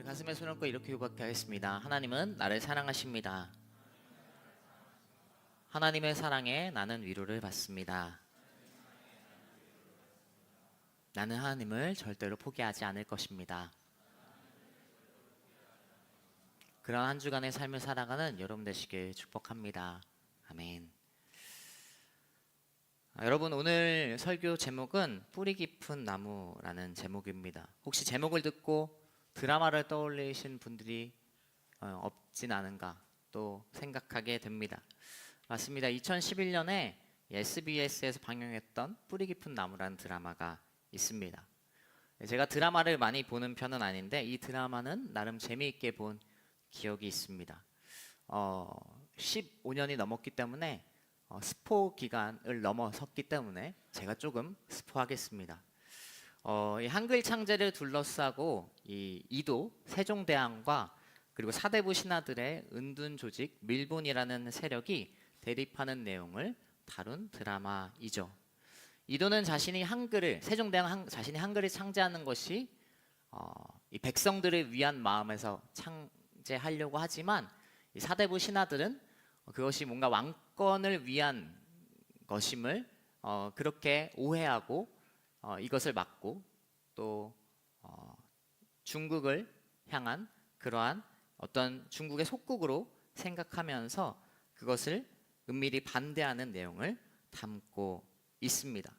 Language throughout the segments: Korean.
가슴에 손을 얹고 이렇게 고백하겠습니다. 하나님은 나를 사랑하십니다. 하나님의 사랑에 나는 위로를 받습니다. 나는 하나님을 절대로 포기하지 않을 것입니다. 그런 한 주간의 삶을 살아가는 여러분 되시길 축복합니다. 아멘. 여러분, 오늘 설교 제목은 뿌리 깊은 나무라는 제목입니다. 혹시 제목을 듣고 드라마를 떠올리신 분들이 없진 않은가 또 생각하게 됩니다. 맞습니다. 2011년에 SBS에서 방영했던 뿌리 깊은 나무라는 드라마가 있습니다. 제가 드라마를 많이 보는 편은 아닌데 이 드라마는 나름 재미있게 본 기억이 있습니다. 15년이 넘었기 때문에 스포 기간을 넘어섰기 때문에 제가 조금 스포하겠습니다. 이 한글 창제를 둘러싸고 이 이도 세종대왕과 그리고 사대부 신하들의 은둔 조직 밀본이라는 세력이 대립하는 내용을 다룬 드라마이죠. 이도는 자신이 한글을 세종대왕 자신이 한글을 창제하는 것이 이 백성들을 위한 마음에서 창제하려고 하지만 이 사대부 신하들은 그것이 뭔가 왕권을 위한 것임을 그렇게 오해하고 이것을 막고 또 중국을 향한 그러한 어떤 중국의 속국으로 생각하면서 그것을 은밀히 반대하는 내용을 담고 있습니다.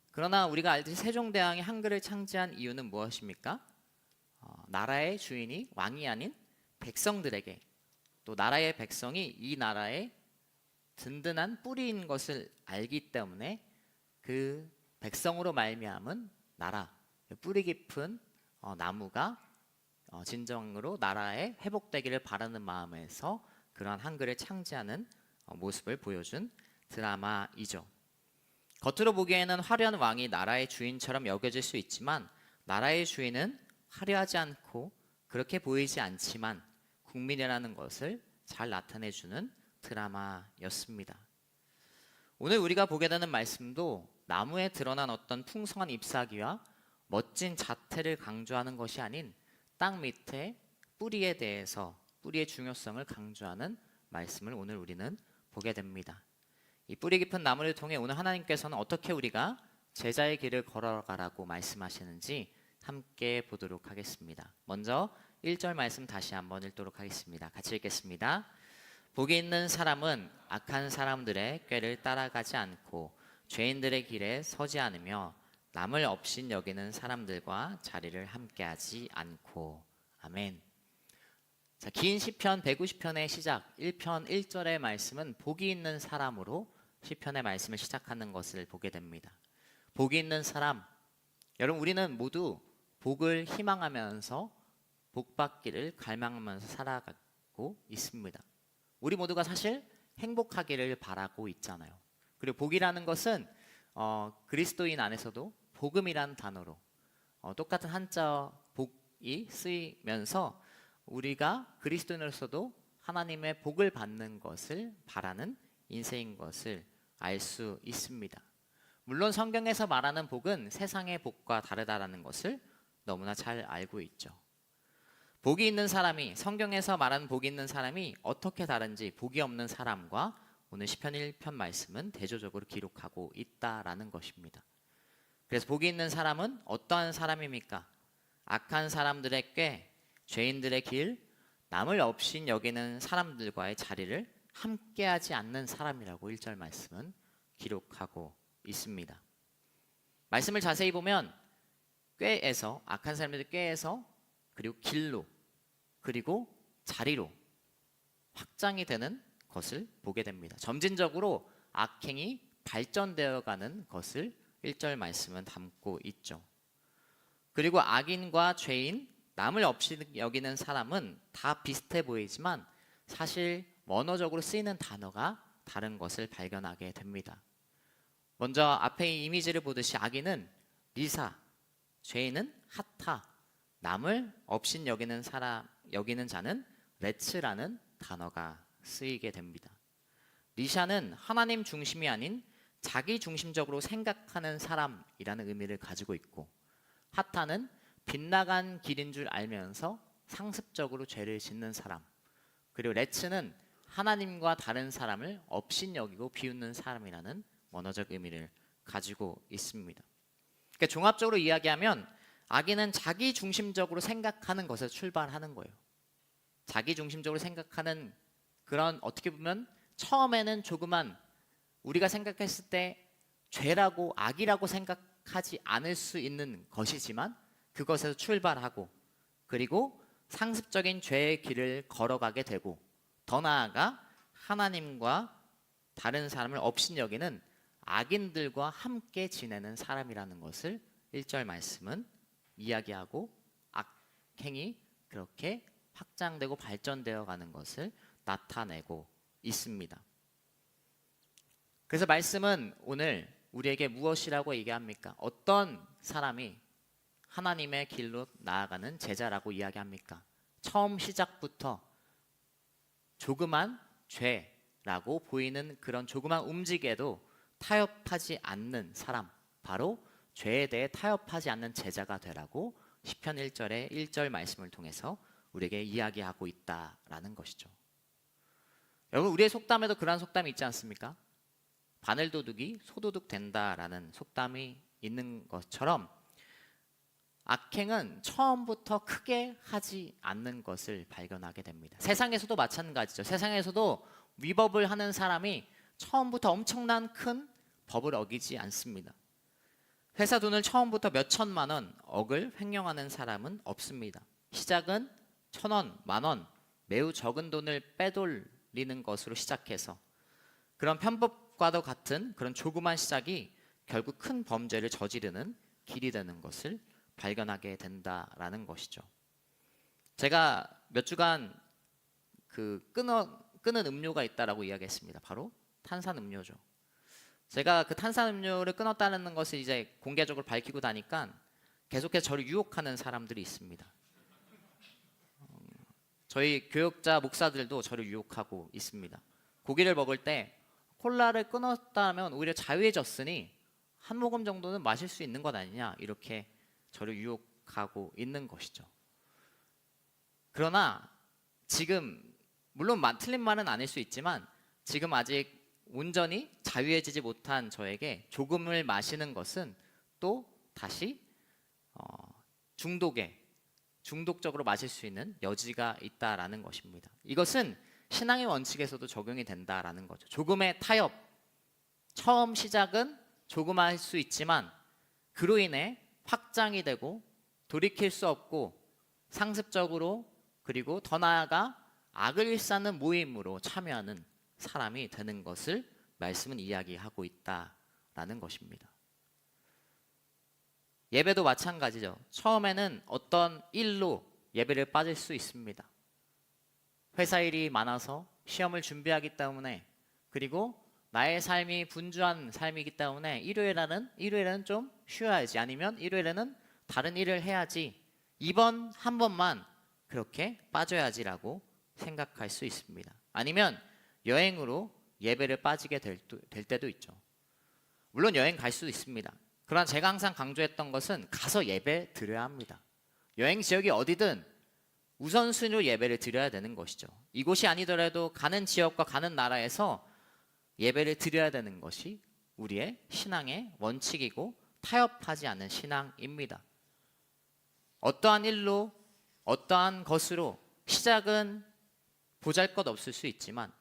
그러나 우리가 알듯이 세종대왕이 한글을 창제한 이유는 무엇입니까? 나라의 주인이 왕이 아닌 백성들에게 또 나라의 백성이 이 나라의 든든한 뿌리인 것을 알기 때문에 그 백성으로 말미암은 나라, 뿌리 깊은 나무가 진정으로 나라에 회복되기를 바라는 마음에서 그러한 한글을 창제하는 모습을 보여준 드라마이죠. 겉으로 보기에는 화려한 왕이 나라의 주인처럼 여겨질 수 있지만 나라의 주인은 화려하지 않고 그렇게 보이지 않지만 국민이라는 것을 잘 나타내주는 드라마였습니다. 오늘 우리가 보게 되는 말씀도 나무에 드러난 어떤 풍성한 잎사귀와 멋진 자태를 강조하는 것이 아닌 땅 밑에 뿌리에 대해서 뿌리의 중요성을 강조하는 말씀을 오늘 우리는 보게 됩니다. 이 뿌리 깊은 나무를 통해 오늘 하나님께서는 어떻게 우리가 제자의 길을 걸어가라고 말씀하시는지 함께 보도록 하겠습니다. 먼저 1절 말씀 다시 한번 읽도록 하겠습니다. 같이 읽겠습니다. 복이 있는 사람은 악한 사람들의 꾀를 따라가지 않고 죄인들의 길에 서지 않으며 남을 업신 여기는 사람들과 자리를 함께하지 않고. 아멘. 자, 긴 시편 150편의 시작 1편 1절의 말씀은 복이 있는 사람으로 시편의 말씀을 시작하는 것을 보게 됩니다. 복이 있는 사람, 여러분 우리는 모두 복을 희망하면서 복받기를 갈망하면서 살아가고 있습니다. 우리 모두가 사실 행복하기를 바라고 있잖아요. 그리고 복이라는 것은 그리스도인 안에서도 복음이란 단어로 똑같은 한자 복이 쓰이면서 우리가 그리스도인으로서도 하나님의 복을 받는 것을 바라는 인생인 것을 알 수 있습니다. 물론 성경에서 말하는 복은 세상의 복과 다르다라는 것을 너무나 잘 알고 있죠. 복이 있는 사람이 성경에서 말하는 복이 있는 사람이 어떻게 다른지 복이 없는 사람과 오늘 시편 1편 말씀은 대조적으로 기록하고 있다라는 것입니다. 그래서 복이 있는 사람은 어떠한 사람입니까? 악한 사람들의 꾀, 죄인들의 길, 남을 업신 여기는 사람들과의 자리를 함께하지 않는 사람이라고 1절 말씀은 기록하고 있습니다. 말씀을 자세히 보면 꾀에서 악한 사람들의 꾀에서 그리고 길로 그리고 자리로 확장이 되는 것을 보게 됩니다. 점진적으로 악행이 발전되어 가는 것을 1절 말씀은 담고 있죠. 그리고 악인과 죄인, 남을 없이 여기는 사람은 다 비슷해 보이지만 사실 원어적으로 쓰이는 단어가 다른 것을 발견하게 됩니다. 먼저 앞에 이미지를 보듯이 악인은 리사, 죄인은 하타, 남을 업신 여기는 자는 레츠라는 단어가 쓰이게 됩니다. 리샤는 하나님 중심이 아닌 자기 중심적으로 생각하는 사람이라는 의미를 가지고 있고, 하타는 빗나간 길인 줄 알면서 상습적으로 죄를 짓는 사람, 그리고 레츠는 하나님과 다른 사람을 업신여기고 비웃는 사람이라는 원어적 의미를 가지고 있습니다. 그러니까 종합적으로 이야기하면 악인은 자기 중심적으로 생각하는 것에서 출발하는 거예요. 자기 중심적으로 생각하는 그런, 어떻게 보면 처음에는 조그만, 우리가 생각했을 때 죄라고 악이라고 생각하지 않을 수 있는 것이지만 그것에서 출발하고, 그리고 상습적인 죄의 길을 걸어가게 되고, 더 나아가 하나님과 다른 사람을 업신여기는 악인들과 함께 지내는 사람이라는 것을 1절 말씀은 이야기하고, 악행이 그렇게 확장되고 발전되어 가는 것을 나타내고 있습니다. 그래서 말씀은 오늘 우리에게 무엇이라고 얘기합니까? 어떤 사람이 하나님의 길로 나아가는 제자라고 이야기합니까? 처음 시작부터 조그만 죄라고 보이는 그런 조그만 움직임에도 타협하지 않는 사람, 바로 죄에 대해 타협하지 않는 제자가 되라고 시편 1절의 1절 말씀을 통해서 우리에게 이야기하고 있다라는 것이죠. 여러분, 우리의 속담에도 그러한 속담이 있지 않습니까? 바늘도둑이 소도둑 된다라는 속담이 있는 것처럼 악행은 처음부터 크게 하지 않는 것을 발견하게 됩니다. 세상에서도 마찬가지죠. 세상에서도 위법을 하는 사람이 처음부터 엄청난 큰 법을 어기지 않습니다. 회사 돈을 처음부터 몇 천만 원, 억을 횡령하는 사람은 없습니다. 시작은 1,000원, 만원, 매우 적은 돈을 빼돌리는 것으로 시작해서 그런 편법과도 같은 그런 조그만 시작이 결국 큰 범죄를 저지르는 길이 되는 것을 발견하게 된다라는 것이죠. 제가 몇 주간 끊은 음료가 있다라고 이야기했습니다. 바로 탄산음료죠. 제가 그 탄산음료를 끊었다는 것을 이제 공개적으로 밝히고 나니까 계속해서 저를 유혹하는 사람들이 있습니다. 저희 교역자 목사들도 저를 유혹하고 있습니다. 고기를 먹을 때 콜라를 끊었다면 오히려 자유해졌으니 한 모금 정도는 마실 수 있는 것 아니냐, 이렇게 저를 유혹하고 있는 것이죠. 그러나 지금 물론 틀린 말은 아닐 수 있지만 지금 아직 온전히 자유해지지 못한 저에게 조금을 마시는 것은 또 다시 중독적으로 마실 수 있는 여지가 있다라는 것입니다. 이것은 신앙의 원칙에서도 적용이 된다라는 거죠. 조금의 타협, 처음 시작은 조그마할 수 있지만 그로 인해 확장이 되고 돌이킬 수 없고 상습적으로, 그리고 더 나아가 악을 일삼는 모임으로 참여하는 사람이 되는 것을 말씀은 이야기하고 있다라는 것입니다. 예배도 마찬가지죠. 처음에는 어떤 일로 예배를 빠질 수 있습니다. 회사 일이 많아서 시험을 준비하기 때문에, 그리고 나의 삶이 분주한 삶이기 때문에 일요일에는 좀 쉬어야지, 아니면 일요일에는 다른 일을 해야지, 이번 한 번만 그렇게 빠져야지라고 생각할 수 있습니다. 아니면 여행으로 예배를 빠지게 될 때도 있죠. 물론 여행 갈 수도 있습니다. 그러나 제가 항상 강조했던 것은 가서 예배 드려야 합니다. 여행 지역이 어디든 우선순위로 예배를 드려야 되는 것이죠. 이곳이 아니더라도 가는 지역과 가는 나라에서 예배를 드려야 되는 것이 우리의 신앙의 원칙이고 타협하지 않는 신앙입니다. 어떠한 일로, 어떠한 것으로 시작은 보잘것없을 수 있지만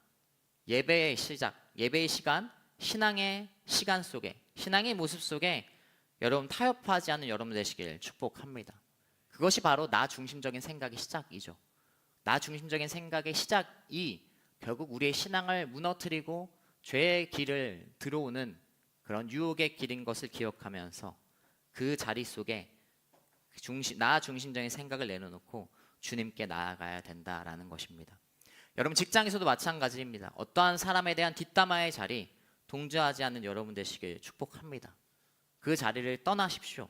예배의 시작, 예배의 시간, 신앙의 시간 속에, 신앙의 모습 속에 여러분 타협하지 않는 여러분 되시길 축복합니다. 그것이 바로 나 중심적인 생각의 시작이죠. 나 중심적인 생각의 시작이 결국 우리의 신앙을 무너뜨리고 죄의 길을 들어오는 그런 유혹의 길인 것을 기억하면서 그 자리 속에 나 중심적인 생각을 내려놓고 주님께 나아가야 된다라는 것입니다. 여러분, 직장에서도 마찬가지입니다. 어떠한 사람에 대한 뒷담화의 자리 동조하지 않는 여러분 되시길 축복합니다. 그 자리를 떠나십시오.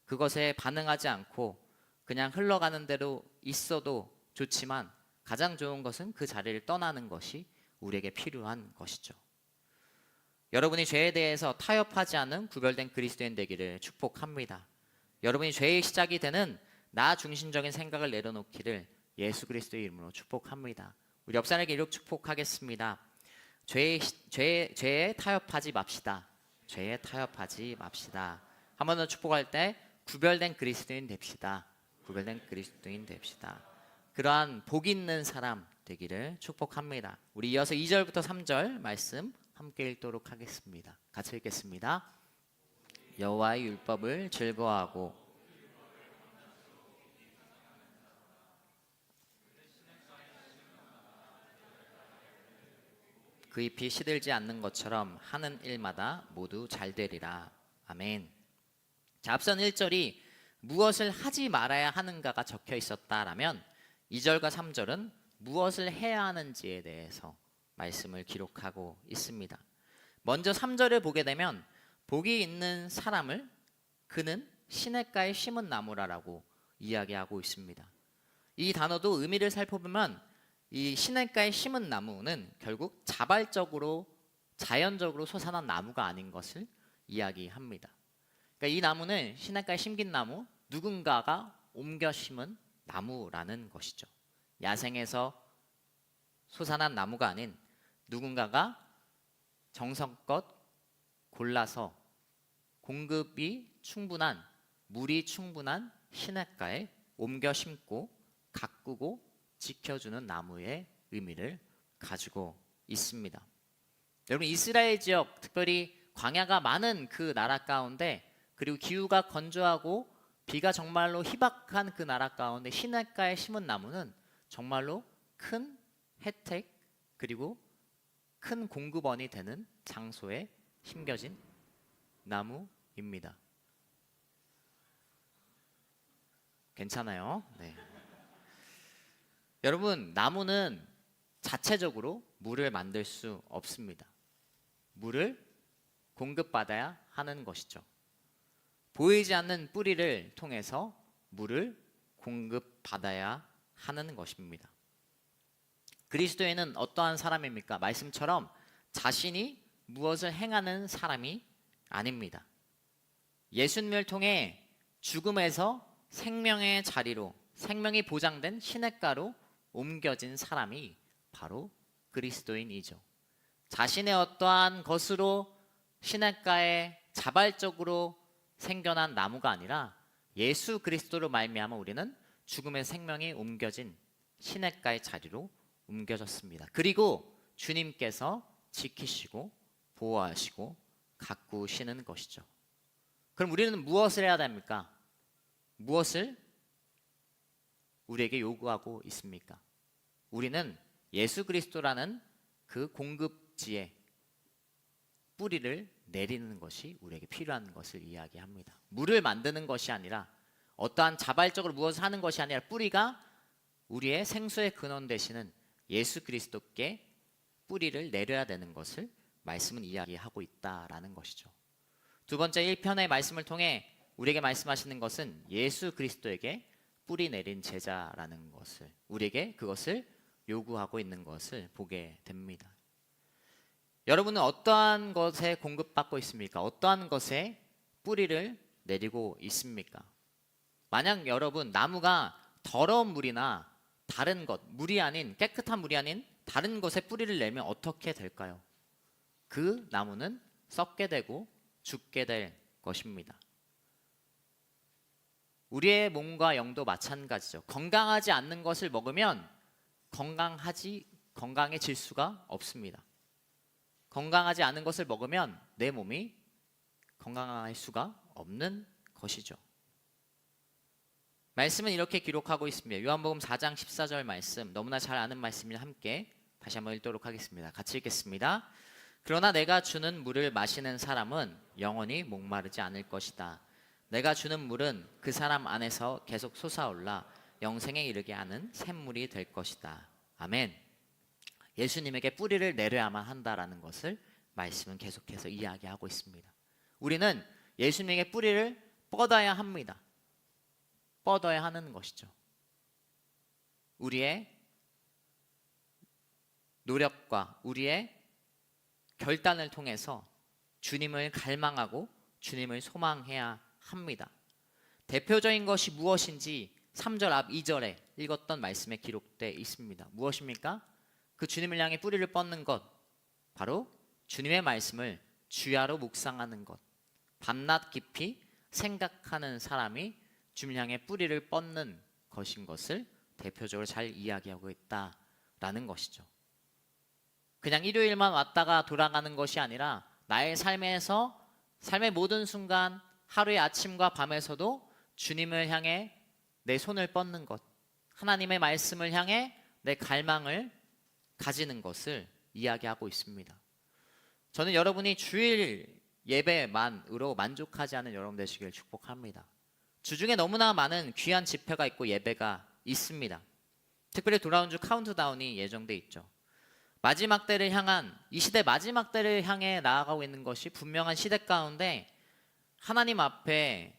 그것에 반응하지 않고 그냥 흘러가는 대로 있어도 좋지만 가장 좋은 것은 그 자리를 떠나는 것이 우리에게 필요한 것이죠. 여러분이 죄에 대해서 타협하지 않은 구별된 그리스도인 되기를 축복합니다. 여러분이 죄의 시작이 되는 나 중심적인 생각을 내려놓기를 예수 그리스도의 이름으로 축복합니다. 우리 옆 사람에게 이렇게 축복하겠습니다. 죄에 타협하지 맙시다. 죄에 타협하지 맙시다. 한 번 더 축복할 때 구별된 그리스도인 됩시다. 구별된 그리스도인 됩시다. 그러한 복 있는 사람 되기를 축복합니다. 우리 이어서 2절부터 3절 말씀 함께 읽도록 하겠습니다. 같이 읽겠습니다. 여호와의 율법을 즐거워하고 그 잎이 시들지 않는 것처럼 하는 일마다 모두 잘 되리라. 아멘. 자, 앞선 1절이 무엇을 하지 말아야 하는가가 적혀 있었다라면 2절과 3절은 무엇을 해야 하는지에 대해서 말씀을 기록하고 있습니다. 먼저 3절을 보게 되면 복이 있는 사람을 그는 시냇가에 심은 나무라라고 이야기하고 있습니다. 이 단어도 의미를 살펴보면 이 시냇가에 심은 나무는 결국 자발적으로 자연적으로 솟아난 나무가 아닌 것을 이야기합니다. 그러니까 이 나무는 시냇가에 심긴 나무, 누군가가 옮겨 심은 나무라는 것이죠. 야생에서 솟아난 나무가 아닌 누군가가 정성껏 골라서 공급이 충분한, 물이 충분한 시냇가에 옮겨 심고 가꾸고 지켜주는 나무의 의미를 가지고 있습니다. 여러분, 이스라엘 지역, 특별히 광야가 많은 그 나라 가운데, 그리고 기후가 건조하고 비가 정말로 희박한 그 나라 가운데 시냇가에 심은 나무는 정말로 큰 혜택 그리고 큰 공급원이 되는 장소에 심겨진 나무입니다. 괜찮아요? 네. 여러분, 나무는 자체적으로 물을 만들 수 없습니다. 물을 공급받아야 하는 것이죠. 보이지 않는 뿌리를 통해서 물을 공급받아야 하는 것입니다. 그리스도인은 어떠한 사람입니까? 말씀처럼 자신이 무엇을 행하는 사람이 아닙니다. 예수님을 통해 죽음에서 생명의 자리로, 생명이 보장된 시냇가로 옮겨진 사람이 바로 그리스도인이죠. 자신의 어떠한 것으로 시냇가에 자발적으로 생겨난 나무가 아니라 예수 그리스도로 말미암아 우리는 죽음의 생명이 옮겨진 시냇가의 자리로 옮겨졌습니다. 그리고 주님께서 지키시고 보호하시고 가꾸시는 것이죠. 그럼 우리는 무엇을 해야 됩니까? 무엇을 우리에게 요구하고 있습니까? 우리는 예수 그리스도라는 그 공급지에 뿌리를 내리는 것이 우리에게 필요한 것을 이야기합니다. 물을 만드는 것이 아니라 어떠한 자발적으로 무엇을 하는 것이 아니라 뿌리가 우리의 생수의 근원 되시는 예수 그리스도께 뿌리를 내려야 되는 것을 말씀은 이야기하고 있다라는 것이죠. 두 번째 1편의 말씀을 통해 우리에게 말씀하시는 것은 예수 그리스도에게 뿌리 내린 제자라는 것을, 우리에게 그것을 요구하고 있는 것을 보게 됩니다. 여러분은 어떠한 것에 공급받고 있습니까? 어떠한 것에 뿌리를 내리고 있습니까? 만약 여러분 나무가 더러운 물이나 다른 것, 물이 아닌, 깨끗한 물이 아닌 다른 것에 뿌리를 내면 어떻게 될까요? 그 나무는 썩게 되고 죽게 될 것입니다. 우리의 몸과 영도 마찬가지죠. 건강하지 않는 것을 먹으면 건강해질 수가 없습니다. 건강하지 않은 것을 먹으면 내 몸이 건강할 수가 없는 것이죠. 말씀은 이렇게 기록하고 있습니다. 요한복음 4장 14절 말씀, 너무나 잘 아는 말씀을 함께 다시 한번 읽도록 하겠습니다. 같이 읽겠습니다. 그러나 내가 주는 물을 마시는 사람은 영원히 목마르지 않을 것이다. 내가 주는 물은 그 사람 안에서 계속 솟아올라 영생에 이르게 하는 샘물이 될 것이다. 아멘. 예수님에게 뿌리를 내려야만 한다라는 것을 말씀은 계속해서 이야기하고 있습니다. 우리는 예수님에게 뿌리를 뻗어야 합니다. 뻗어야 하는 것이죠. 우리의 노력과 우리의 결단을 통해서 주님을 갈망하고 주님을 소망해야 합니다. 대표적인 것이 무엇인지 3절 앞 2절에 읽었던 말씀에 기록되어 있습니다. 무엇입니까? 그 주님을 향해 뿌리를 뻗는 것, 바로 주님의 말씀을 주야로 묵상하는 것, 밤낮 깊이 생각하는 사람이 주님을 향해 뿌리를 뻗는 것인 것을 대표적으로 잘 이야기하고 있다라는 것이죠. 그냥 일요일만 왔다가 돌아가는 것이 아니라 나의 삶에서 삶의 모든 순간, 하루의 아침과 밤에서도 주님을 향해 내 손을 뻗는 것, 하나님의 말씀을 향해 내 갈망을 가지는 것을 이야기하고 있습니다. 저는 여러분이 주일 예배만으로 만족하지 않은 여러분 되시길 축복합니다. 주중에 너무나 많은 귀한 집회가 있고 예배가 있습니다. 특별히 돌아온 주 카운트다운이 예정돼 있죠. 마지막 때를 향한, 이 시대 마지막 때를 향해 나아가고 있는 것이 분명한 시대 가운데 하나님 앞에,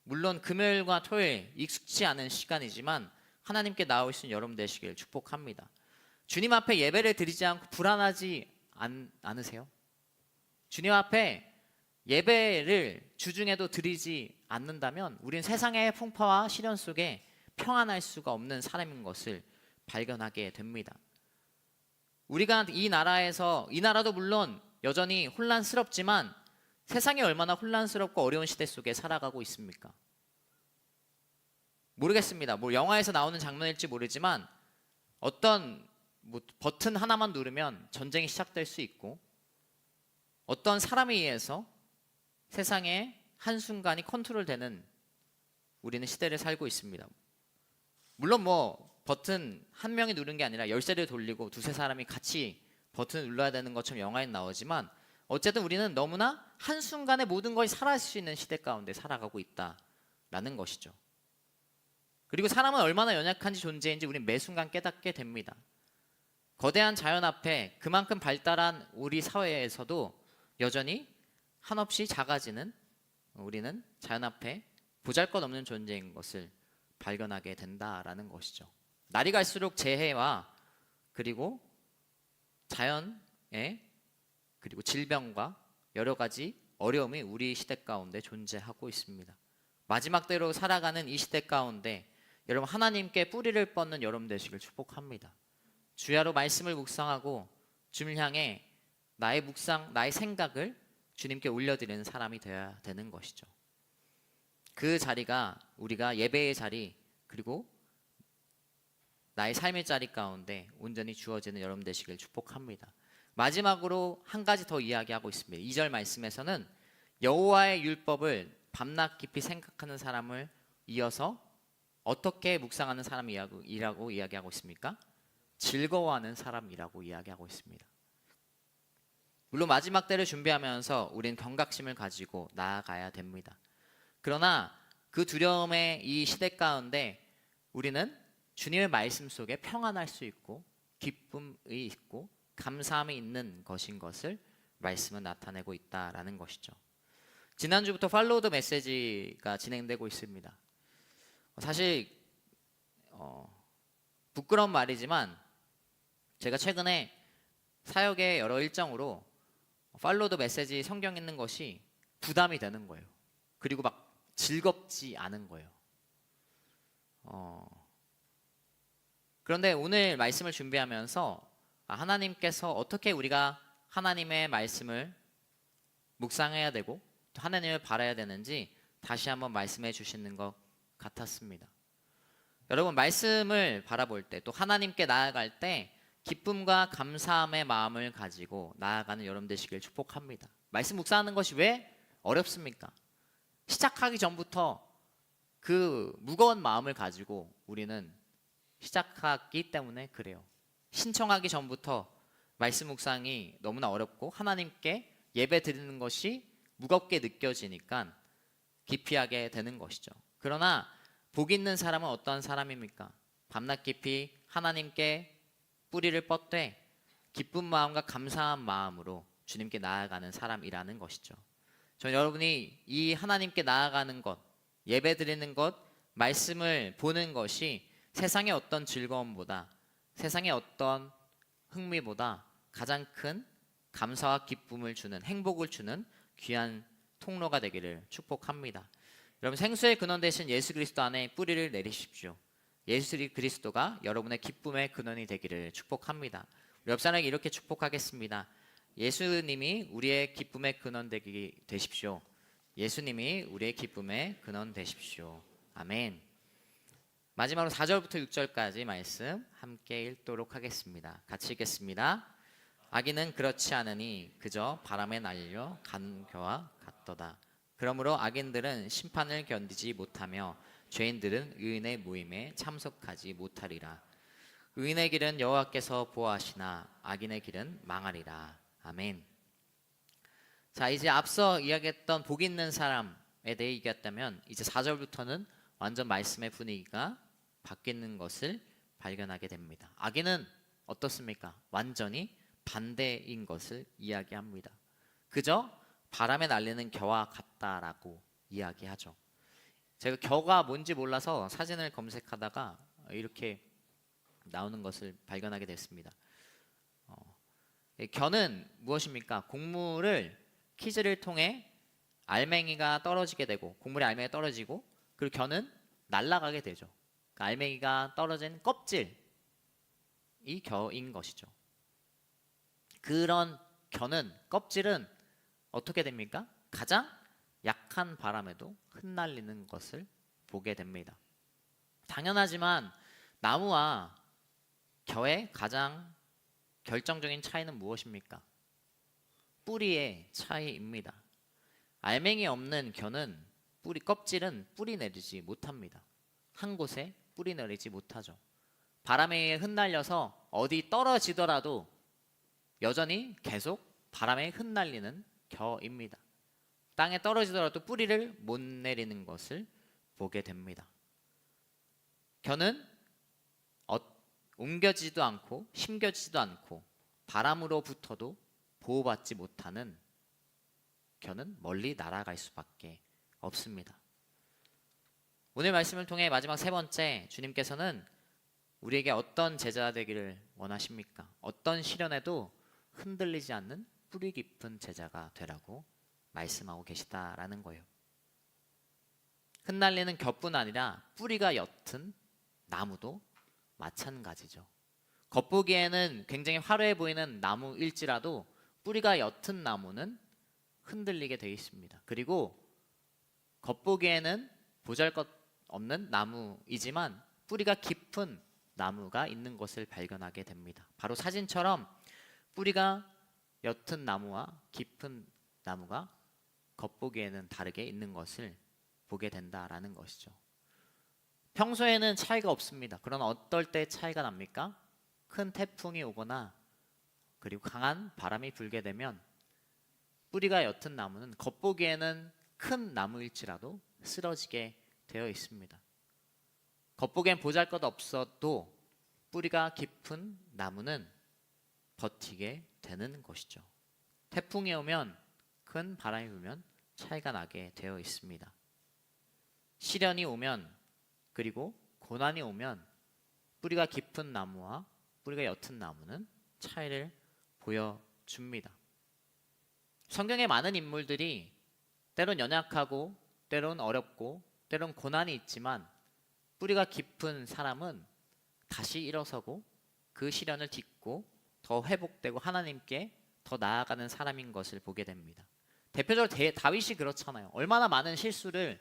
물론 금요일과 토요일 익숙치 않은 시간이지만 하나님께 나오신 여러분 되시길 축복합니다. 주님 앞에 예배를 드리지 않고 불안하지 않으세요? 주님 앞에 예배를 주중에도 드리지 않는다면 우린 세상의 풍파와 시련 속에 평안할 수가 없는 사람인 것을 발견하게 됩니다. 우리가 이 나라도 물론 여전히 혼란스럽지만 세상이 얼마나 혼란스럽고 어려운 시대 속에 살아가고 있습니까? 모르겠습니다. 뭐 영화에서 나오는 장면일지 모르지만 어떤 버튼 하나만 누르면 전쟁이 시작될 수 있고 어떤 사람에 의해서 세상의 한순간이 컨트롤되는 우리는 시대를 살고 있습니다. 물론 버튼 한 명이 누른 게 아니라 열쇠를 돌리고 두세 사람이 같이 버튼을 눌러야 되는 것처럼 영화에 나오지만 어쨌든 우리는 너무나 한순간에 모든 것이 사라질 수 있는 시대 가운데 살아가고 있다라는 것이죠. 그리고 사람은 얼마나 연약한지 존재인지 우리는 매 순간 깨닫게 됩니다. 거대한 자연 앞에 그만큼 발달한 우리 사회에서도 여전히 한없이 작아지는 우리는 자연 앞에 보잘것없는 존재인 것을 발견하게 된다라는 것이죠. 날이 갈수록 재해와 그리고 자연의 그리고 질병과 여러 가지 어려움이 우리 시대 가운데 존재하고 있습니다. 마지막 때로 살아가는 이 시대 가운데 여러분 하나님께 뿌리를 뻗는 여러분 되시길 축복합니다. 주야로 말씀을 묵상하고 주님을 향해 나의 생각을 주님께 올려드리는 사람이 되어야 되는 것이죠. 그 자리가 우리가 예배의 자리 그리고 나의 삶의 자리 가운데 온전히 주어지는 여러분 되시길 축복합니다. 마지막으로 한 가지 더 이야기하고 있습니다. 2절 말씀에서는 여호와의 율법을 밤낮 깊이 생각하는 사람을 이어서 어떻게 묵상하는 사람이라고 이야기하고 있습니까? 즐거워하는 사람이라고 이야기하고 있습니다. 물론 마지막 때를 준비하면서 우리는 경각심을 가지고 나아가야 됩니다. 그러나 그 두려움의 이 시대 가운데 우리는 주님의 말씀 속에 평안할 수 있고 기쁨이 있고 감사함이 있는 것인 것을 말씀은 나타내고 있다라는 것이죠. 지난주부터 팔로우 더 메시지가 진행되고 있습니다. 사실 부끄러운 말이지만 제가 최근에 사역의 여러 일정으로 팔로우 더 메시지 성경 읽는 것이 부담이 되는 거예요. 그리고 막 즐겁지 않은 거예요. 그런데 오늘 말씀을 준비하면서 하나님께서 어떻게 우리가 하나님의 말씀을 묵상해야 되고 또 하나님을 바라야 되는지 다시 한번 말씀해 주시는 것 같았습니다. 여러분 말씀을 바라볼 때 또 하나님께 나아갈 때 기쁨과 감사함의 마음을 가지고 나아가는 여러분 되시길 축복합니다. 말씀 묵상하는 것이 왜 어렵습니까? 시작하기 전부터 그 무거운 마음을 가지고 우리는 시작하기 때문에 그래요. 신청하기 전부터 말씀 묵상이 너무나 어렵고 하나님께 예배 드리는 것이 무겁게 느껴지니까 기피하게 되는 것이죠. 그러나 복 있는 사람은 어떠한 사람입니까? 밤낮 깊이 하나님께 뿌리를 뻗되 기쁜 마음과 감사한 마음으로 주님께 나아가는 사람이라는 것이죠. 저는 여러분이 이 하나님께 나아가는 것, 예배 드리는 것, 말씀을 보는 것이 세상의 어떤 즐거움보다 세상의 어떤 흥미보다 가장 큰 감사와 기쁨을 주는 행복을 주는 귀한 통로가 되기를 축복합니다. 여러분 생수의 근원 되신 예수 그리스도 안에 뿌리를 내리십시오. 예수 그리스도가 여러분의 기쁨의 근원이 되기를 축복합니다. 우리 옆 사람에게 이렇게 축복하겠습니다. 예수님이 우리의 기쁨의 근원 되십시오. 예수님이 우리의 기쁨의 근원 되십시오. 아멘. 마지막으로 4절부터 6절까지 말씀 함께 읽도록 하겠습니다. 같이 읽겠습니다. 악인은 그렇지 않으니 그저 바람에 날려 가는 겨와 같도다. 그러므로 악인들은 심판을 견디지 못하며 죄인들은 의인의 모임에 참석하지 못하리라. 의인의 길은 여호와께서 보호하시나 악인의 길은 망하리라. 아멘. 자, 이제 앞서 이야기했던 복 있는 사람에 대해 얘기했다면 이제 4절부터는 완전 말씀의 분위기가 바뀌는 것을 발견하게 됩니다. 악인은 어떻습니까? 완전히 반대인 것을 이야기합니다. 그저 바람에 날리는 겨와 같다라고 이야기하죠. 제가 겨가 뭔지 몰라서 사진을 검색하다가 이렇게 나오는 것을 발견하게 됐습니다. 겨는 무엇입니까? 곡물을 퀴즈를 통해 알맹이가 떨어지게 되고 곡물의 알맹이가 떨어지고 그리고 겨는 날아가게 되죠. 그러니까 알맹이가 떨어진 껍질이 겨인 것이죠. 그런 겨는 껍질은 어떻게 됩니까? 가장 약한 바람에도 흩날리는 것을 보게 됩니다. 당연하지만 나무와 겨의 가장 결정적인 차이는 무엇입니까? 뿌리의 차이입니다. 알맹이 없는 겨는 껍질은 뿌리 내리지 못합니다. 한 곳에 뿌리 내리지 못하죠. 바람에 흩날려서 어디 떨어지더라도 여전히 계속 바람에 흩날리는 겨입니다. 땅에 떨어지더라도 뿌리를 못 내리는 것을 보게 됩니다. 겨는 옮겨지지도 않고 심겨지지도 않고 바람으로부터도 보호받지 못하는 겨는 멀리 날아갈 수밖에 없습니다. 오늘 말씀을 통해 마지막 세 번째, 주님께서는 우리에게 어떤 제자 되기를 원하십니까? 어떤 시련에도 흔들리지 않는 뿌리 깊은 제자가 되라고 말씀하고 계시다라는 거예요. 흩날리는 겹뿐 아니라 뿌리가 옅은 나무도 마찬가지죠. 겉보기에는 굉장히 화려해 보이는 나무일지라도 뿌리가 옅은 나무는 흔들리게 되어 있습니다. 그리고 겉보기에는 보잘것없는 나무이지만 뿌리가 깊은 나무가 있는 것을 발견하게 됩니다. 바로 사진처럼 뿌리가 옅은 나무와 깊은 나무가 겉보기에는 다르게 있는 것을 보게 된다라는 것이죠. 평소에는 차이가 없습니다. 그러나 어떨 때 차이가 납니까? 큰 태풍이 오거나 그리고 강한 바람이 불게 되면 뿌리가 옅은 나무는 겉보기에는 큰 나무일지라도 쓰러지게 되어 있습니다. 겉보기엔 보잘것없어도 뿌리가 깊은 나무는 버티게 되는 것이죠. 태풍이 오면 큰 바람이 불면 차이가 나게 되어 있습니다. 시련이 오면 그리고 고난이 오면 뿌리가 깊은 나무와 뿌리가 옅은 나무는 차이를 보여줍니다. 성경에 많은 인물들이 때론 연약하고 때론 어렵고 때론 고난이 있지만 뿌리가 깊은 사람은 다시 일어서고 그 시련을 딛고 더 회복되고 하나님께 더 나아가는 사람인 것을 보게 됩니다. 대표적으로 다윗이 그렇잖아요. 얼마나 많은 실수를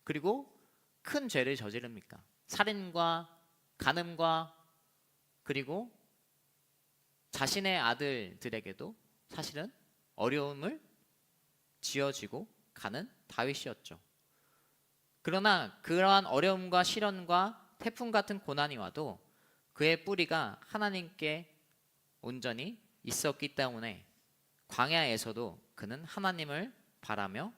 그리고 큰 죄를 저지릅니까? 살인과 간음과 그리고 자신의 아들들에게도 사실은 어려움을 지어지고 가는 다윗이었죠. 그러나 그러한 어려움과 시련과 태풍 같은 고난이 와도 그의 뿌리가 하나님께 온전히 있었기 때문에 광야에서도 그는 하나님을 바라며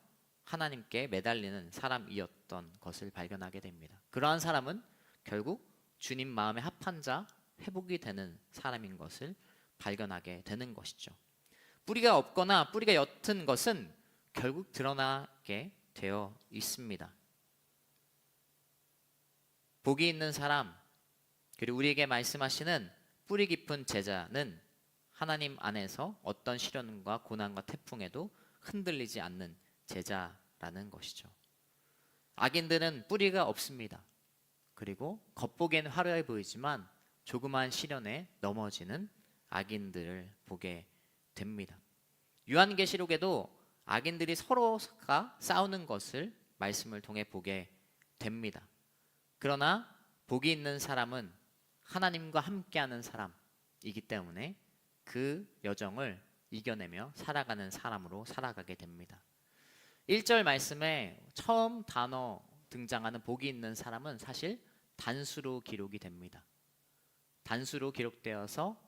하나님께 매달리는 사람이었던 것을 발견하게 됩니다. 그러한 사람은 결국 주님 마음에 합한 자, 회복이 되는 사람인 것을 발견하게 되는 것이죠. 뿌리가 없거나 뿌리가 옅은 것은 결국 드러나게 되어 있습니다. 복이 있는 사람, 그리고 우리에게 말씀하시는 뿌리 깊은 제자는 하나님 안에서 어떤 시련과 고난과 태풍에도 흔들리지 않는 제자라는 것이죠. 악인들은 뿌리가 없습니다. 그리고 겉보기에는 화려해 보이지만 조그만 시련에 넘어지는 악인들을 보게 됩니다. 요한계시록에도 악인들이 서로가 싸우는 것을 말씀을 통해 보게 됩니다. 그러나 복이 있는 사람은 하나님과 함께하는 사람이기 때문에 그 여정을 이겨내며 살아가는 사람으로 살아가게 됩니다. 1절 말씀에 처음 단어 등장하는 복이 있는 사람은 사실 단수로 기록이 됩니다. 단수로 기록되어서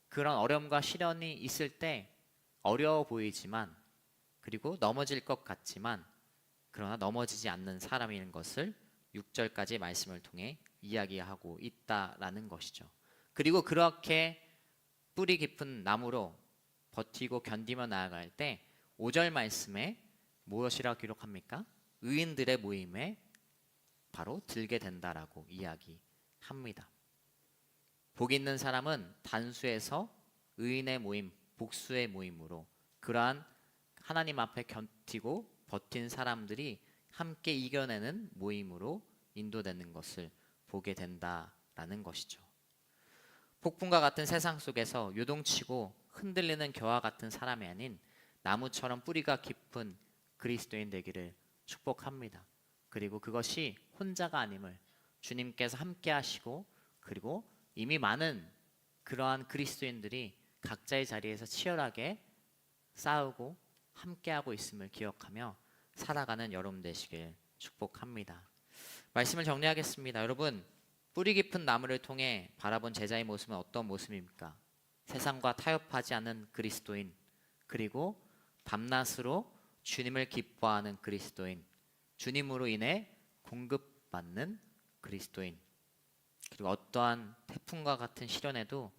그런 어려움과 시련이 있을 때 어려워 보이지만, 그리고 넘어질 것 같지만 그러나 넘어지지 않는 사람인 것을 6절까지 말씀을 통해 이야기하고 있다라는 것이죠. 그리고 그렇게 뿌리 깊은 나무로 버티고 견디며 나아갈 때 5절 말씀에 무엇이라고 기록합니까? 의인들의 모임에 바로 들게 된다라고 이야기합니다. 복 있는 사람은 단수에서 의인의 모임, 복수의 모임으로 그러한 하나님 앞에 견디고 버틴 사람들이 함께 이겨내는 모임으로 인도되는 것을 보게 된다라는 것이죠. 폭풍과 같은 세상 속에서 요동치고 흔들리는 겨와 같은 사람이 아닌 나무처럼 뿌리가 깊은 그리스도인 되기를 축복합니다. 그리고 그것이 혼자가 아님을 주님께서 함께 하시고, 그리고 이미 많은 그러한 그리스도인들이 각자의 자리에서 치열하게 싸우고 함께하고 있음을 기억하며 살아가는 여러분 되시길 축복합니다. 말씀을 정리하겠습니다. 여러분, 뿌리 깊은 나무를 통해 바라본 제자의 모습은 어떤 모습입니까? 세상과 타협하지 않는 그리스도인, 그리고 밤낮으로 주님을 기뻐하는 그리스도인, 주님으로 인해 공급받는 그리스도인, 그리고 어떠한 태풍과 같은 시련에도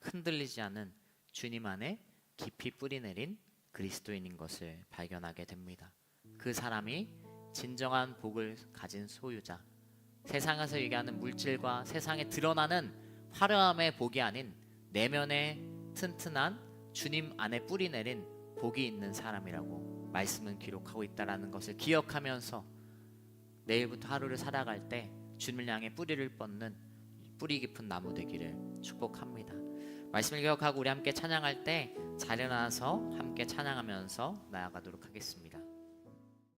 흔들리지 않은 주님 안에 깊이 뿌리 내린 그리스도인인 것을 발견하게 됩니다. 그 사람이 진정한 복을 가진 소유자, 세상에서 얘기하는 물질과 세상에 드러나는 화려함의 복이 아닌 내면의 튼튼한 주님 안에 뿌리 내린 복이 있는 사람이라고 말씀은 기록하고 있다는 것을 기억하면서 내일부터 하루를 살아갈 때 주님을 향해 뿌리를 뻗는 뿌리 깊은 나무 되기를 축복합니다. 말씀을 기억하고 우리 함께 찬양할 때 자리 나와서 함께 찬양하면서 나아가도록 하겠습니다.